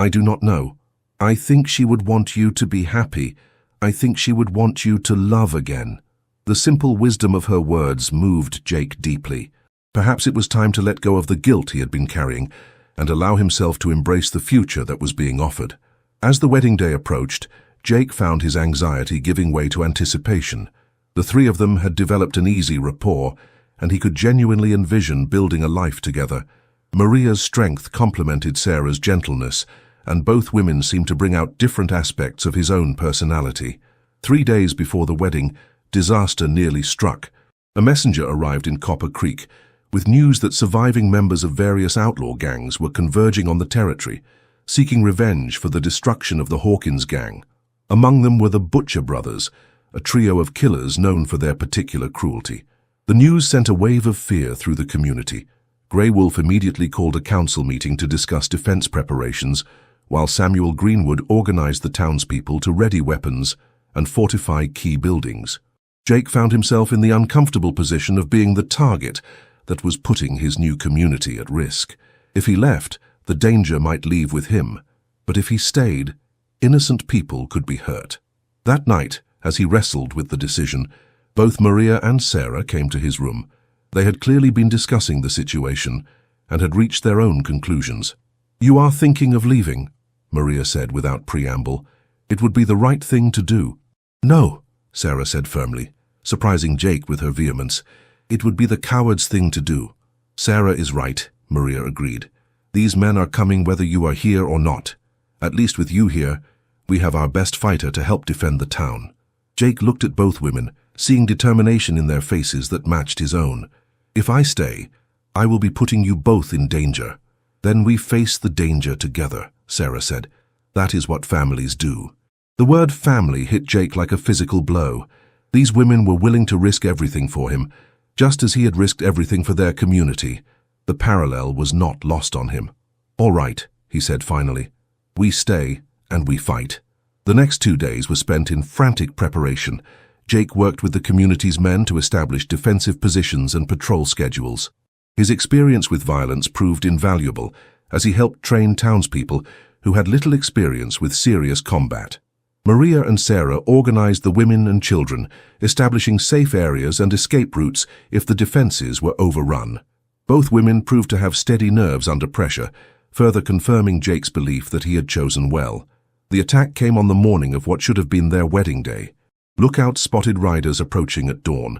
do not know. I think she would want you to be happy. I think she would want you to love again." The simple wisdom of her words moved Jake deeply. Perhaps it was time to let go of the guilt he had been carrying and allow himself to embrace the future that was being offered. As the wedding day approached, Jake found his anxiety giving way to anticipation. The three of them had developed an easy rapport, and he could genuinely envision building a life together. Maria's strength complemented Sarah's gentleness, and both women seemed to bring out different aspects of his own personality. 3 days before the wedding, disaster nearly struck. A messenger arrived in Copper Creek with news that surviving members of various outlaw gangs were converging on the territory, seeking revenge for the destruction of the Hawkins gang. Among them were the Butcher brothers, a trio of killers known for their particular cruelty. The news sent a wave of fear through the community. Grey Wolf immediately called a council meeting to discuss defense preparations, while Samuel Greenwood organized the townspeople to ready weapons and fortify key buildings. Jake found himself in the uncomfortable position of being the target that was putting his new community at risk. If he left, the danger might leave with him, but if he stayed, innocent people could be hurt. That night, as he wrestled with the decision, both Maria and Sarah came to his room. They had clearly been discussing the situation and had reached their own conclusions. "You are thinking of leaving," Maria said without preamble. "It would be the right thing to do." "No," Sarah said firmly, surprising Jake with her vehemence. "It would be the coward's thing to do." "Sarah is right," Maria agreed. "These men are coming whether you are here or not. At least with you here, we have our best fighter to help defend the town." Jake looked at both women, seeing determination in their faces that matched his own. "If I stay, I will be putting you both in danger." "Then we face the danger together," Sarah said. "That is what families do." The word family hit Jake like a physical blow. These women were willing to risk everything for him, just as he had risked everything for their community. The parallel was not lost on him. "All right," he said finally. "We stay and we fight." The next 2 days were spent in frantic preparation. Jake worked with the community's men to establish defensive positions and patrol schedules. His experience with violence proved invaluable as he helped train townspeople who had little experience with serious combat. Maria and Sarah organized the women and children, establishing safe areas and escape routes if the defenses were overrun. Both women proved to have steady nerves under pressure, further confirming Jake's belief that he had chosen well. The attack came on the morning of what should have been their wedding day. Lookouts spotted riders approaching at dawn,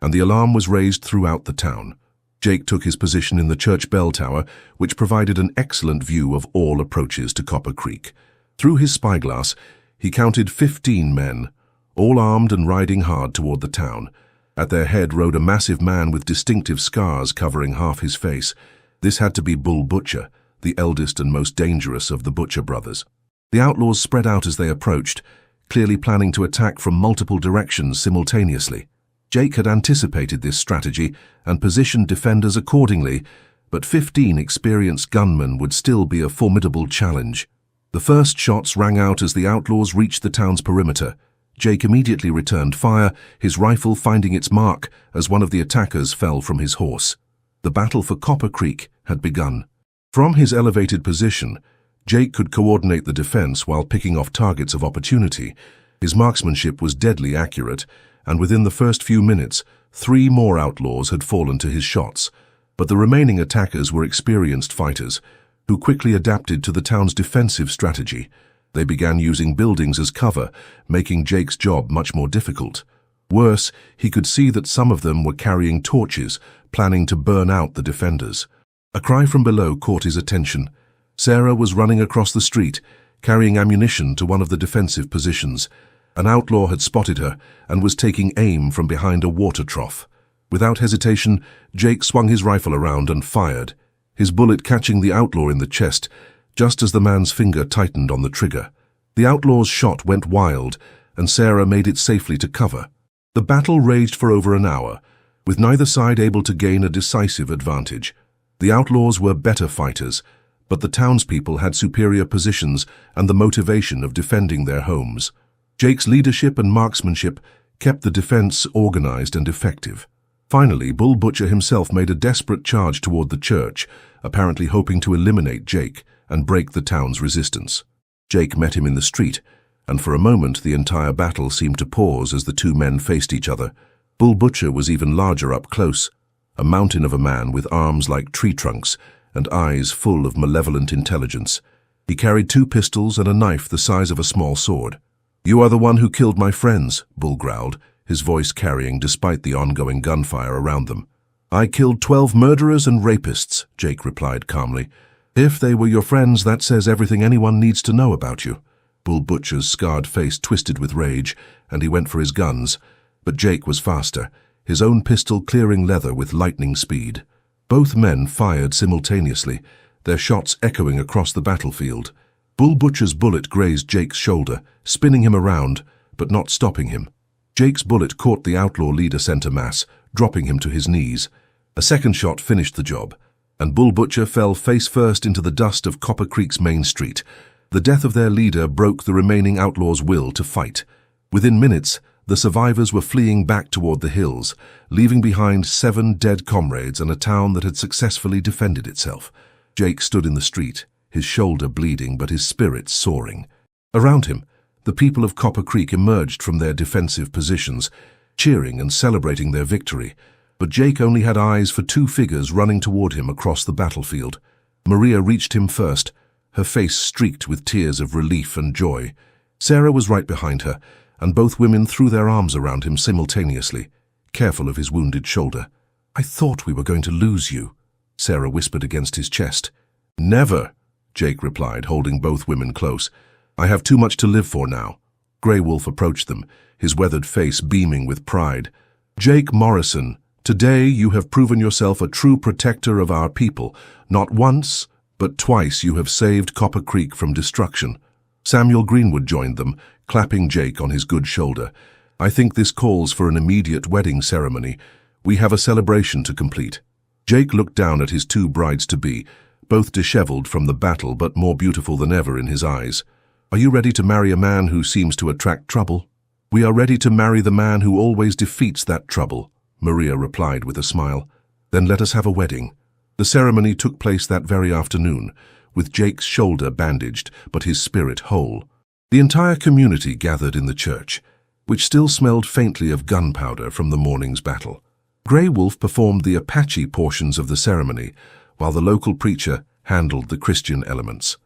and the alarm was raised throughout the town. Jake took his position in the church bell tower, which provided an excellent view of all approaches to Copper Creek. Through his spyglass, he counted 15 men, all armed and riding hard toward the town. At their head rode a massive man with distinctive scars covering half his face. This had to be Bull Butcher, the eldest and most dangerous of the Butcher brothers. The outlaws spread out as they approached, clearly planning to attack from multiple directions simultaneously. Jake had anticipated this strategy and positioned defenders accordingly, but 15 experienced gunmen would still be a formidable challenge. The first shots rang out as the outlaws reached the town's perimeter. Jake immediately returned fire, his rifle finding its mark as one of the attackers fell from his horse. The battle for Copper Creek had begun. From his elevated position, Jake could coordinate the defense while picking off targets of opportunity. His marksmanship was deadly accurate, and within the first few minutes, 3 more outlaws had fallen to his shots. But the remaining attackers were experienced fighters, who quickly adapted to the town's defensive strategy. They began using buildings as cover, making Jake's job much more difficult. Worse, he could see that some of them were carrying torches, planning to burn out the defenders. A cry from below caught his attention. Sarah was running across the street, carrying ammunition to one of the defensive positions. An outlaw had spotted her and was taking aim from behind a water trough. Without hesitation, Jake swung his rifle around and fired, his bullet catching the outlaw in the chest, just as the man's finger tightened on the trigger. The outlaw's shot went wild, and Sarah made it safely to cover. The battle raged for over an hour, with neither side able to gain a decisive advantage. The outlaws were better fighters, but the townspeople had superior positions and the motivation of defending their homes. Jake's leadership and marksmanship kept the defense organized and effective. Finally, Bull Butcher himself made a desperate charge toward the church, apparently hoping to eliminate Jake and break the town's resistance. Jake met him in the street, and for a moment the entire battle seemed to pause as the 2 men faced each other. Bull Butcher was even larger up close, a mountain of a man with arms like tree trunks and eyes full of malevolent intelligence. He carried 2 pistols and a knife the size of a small sword. "You are the one who killed my friends," Bull growled, his voice carrying despite the ongoing gunfire around them. "I killed 12 murderers and rapists," Jake replied calmly. "If they were your friends, that says everything anyone needs to know about you." Bull Butcher's scarred face twisted with rage, and he went for his guns. But Jake was faster, his own pistol clearing leather with lightning speed. Both men fired simultaneously, their shots echoing across the battlefield. Bull Butcher's bullet grazed Jake's shoulder, spinning him around, but not stopping him. Jake's bullet caught the outlaw leader center mass, dropping him to his knees. A second shot finished the job, and Bull Butcher fell face first into the dust of Copper Creek's main street. The death of their leader broke the remaining outlaws' will to fight. Within minutes, the survivors were fleeing back toward the hills, leaving behind 7 dead comrades and a town that had successfully defended itself. Jake stood in the street, his shoulder bleeding but his spirits soaring. Around him, the people of Copper Creek emerged from their defensive positions, cheering and celebrating their victory. But Jake only had eyes for 2 figures running toward him across the battlefield. Maria reached him first, her face streaked with tears of relief and joy. Sarah was right behind her, and both women threw their arms around him simultaneously, careful of his wounded shoulder. "I thought we were going to lose you," Sarah whispered against his chest. "Never," Jake replied, holding both women close. "I have too much to live for now." Grey Wolf approached them, his weathered face beaming with pride. "Jake Morrison, today you have proven yourself a true protector of our people. Not once, but twice you have saved Copper Creek from destruction." Samuel Greenwood joined them, clapping Jake on his good shoulder. "I think this calls for an immediate wedding ceremony. We have a celebration to complete." Jake looked down at his 2 brides-to-be, both disheveled from the battle but more beautiful than ever in his eyes. "Are you ready to marry a man who seems to attract trouble?" "We are ready to marry the man who always defeats that trouble," Maria replied with a smile. "Then let us have a wedding." The ceremony took place that very afternoon, with Jake's shoulder bandaged but his spirit whole. The entire community gathered in the church, which still smelled faintly of gunpowder from the morning's battle. Grey Wolf performed the Apache portions of the ceremony, while the local preacher handled the Christian elements.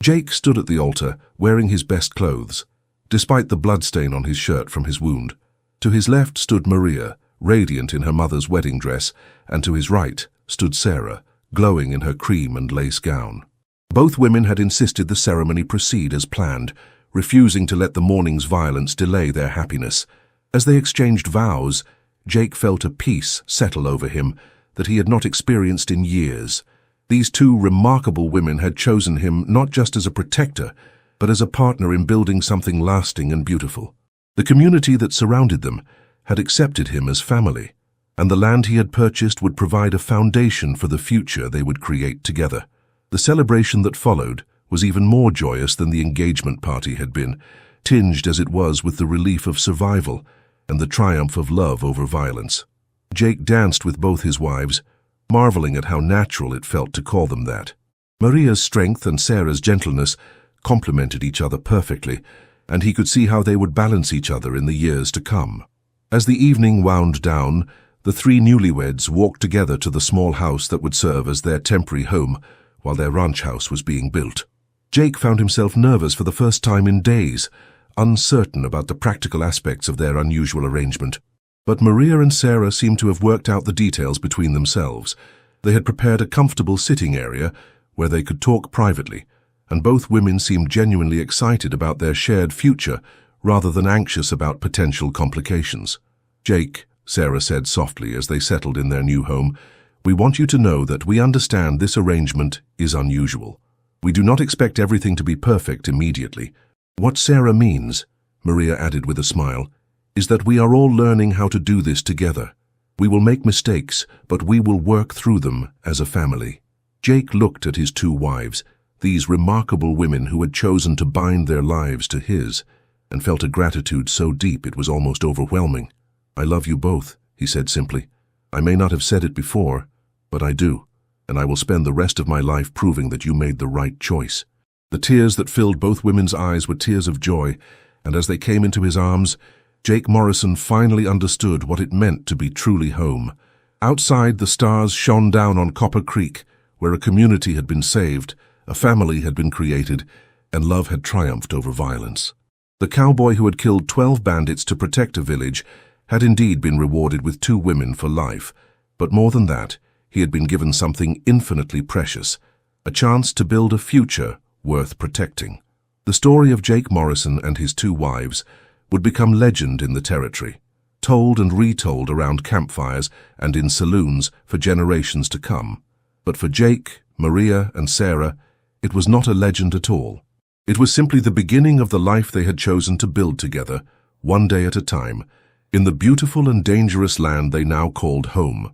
Jake stood at the altar, wearing his best clothes, despite the bloodstain on his shirt from his wound. To his left stood Maria, radiant in her mother's wedding dress, and to his right stood Sarah, glowing in her cream and lace gown. Both women had insisted the ceremony proceed as planned, refusing to let the morning's violence delay their happiness. As they exchanged vows, Jake felt a peace settle over him that he had not experienced in years. These two remarkable women had chosen him not just as a protector, but as a partner in building something lasting and beautiful. The community that surrounded them had accepted him as family, and the land he had purchased would provide a foundation for the future they would create together. The celebration that followed was even more joyous than the engagement party had been, tinged as it was with the relief of survival and the triumph of love over violence. Jake danced with both his wives, marveling at how natural it felt to call them that. Maria's strength and Sarah's gentleness complemented each other perfectly, and he could see how they would balance each other in the years to come. As the evening wound down, the three newlyweds walked together to the small house that would serve as their temporary home while their ranch house was being built. Jake found himself nervous for the first time in days, uncertain about the practical aspects of their unusual arrangement. But Maria and Sarah seemed to have worked out the details between themselves. They had prepared a comfortable sitting area where they could talk privately, and both women seemed genuinely excited about their shared future rather than anxious about potential complications. "Jake," Sarah said softly as they settled in their new home, "we want you to know that we understand this arrangement is unusual. We do not expect everything to be perfect immediately. What Sarah means," Maria added with a smile, "is that we are all learning how to do this together. We will make mistakes, but we will work through them as a family." Jake looked at his two wives, these remarkable women who had chosen to bind their lives to his, and felt a gratitude so deep it was almost overwhelming. "I love you both," he said simply. "I may not have said it before, but I do, and I will spend the rest of my life proving that you made the right choice." The tears that filled both women's eyes were tears of joy, and as they came into his arms, Jake Morrison finally understood what it meant to be truly home. Outside, the stars shone down on Copper Creek, where a community had been saved, a family had been created, and love had triumphed over violence. The cowboy who had killed 12 bandits to protect a village had indeed been rewarded with 2 women for life, but more than that, he had been given something infinitely precious, a chance to build a future worth protecting. The story of Jake Morrison and his 2 wives would become legend in the territory, told and retold around campfires and in saloons for generations to come. But for Jake, Maria, and Sarah, it was not a legend at all. It was simply the beginning of the life they had chosen to build together, one day at a time, in the beautiful and dangerous land they now called home.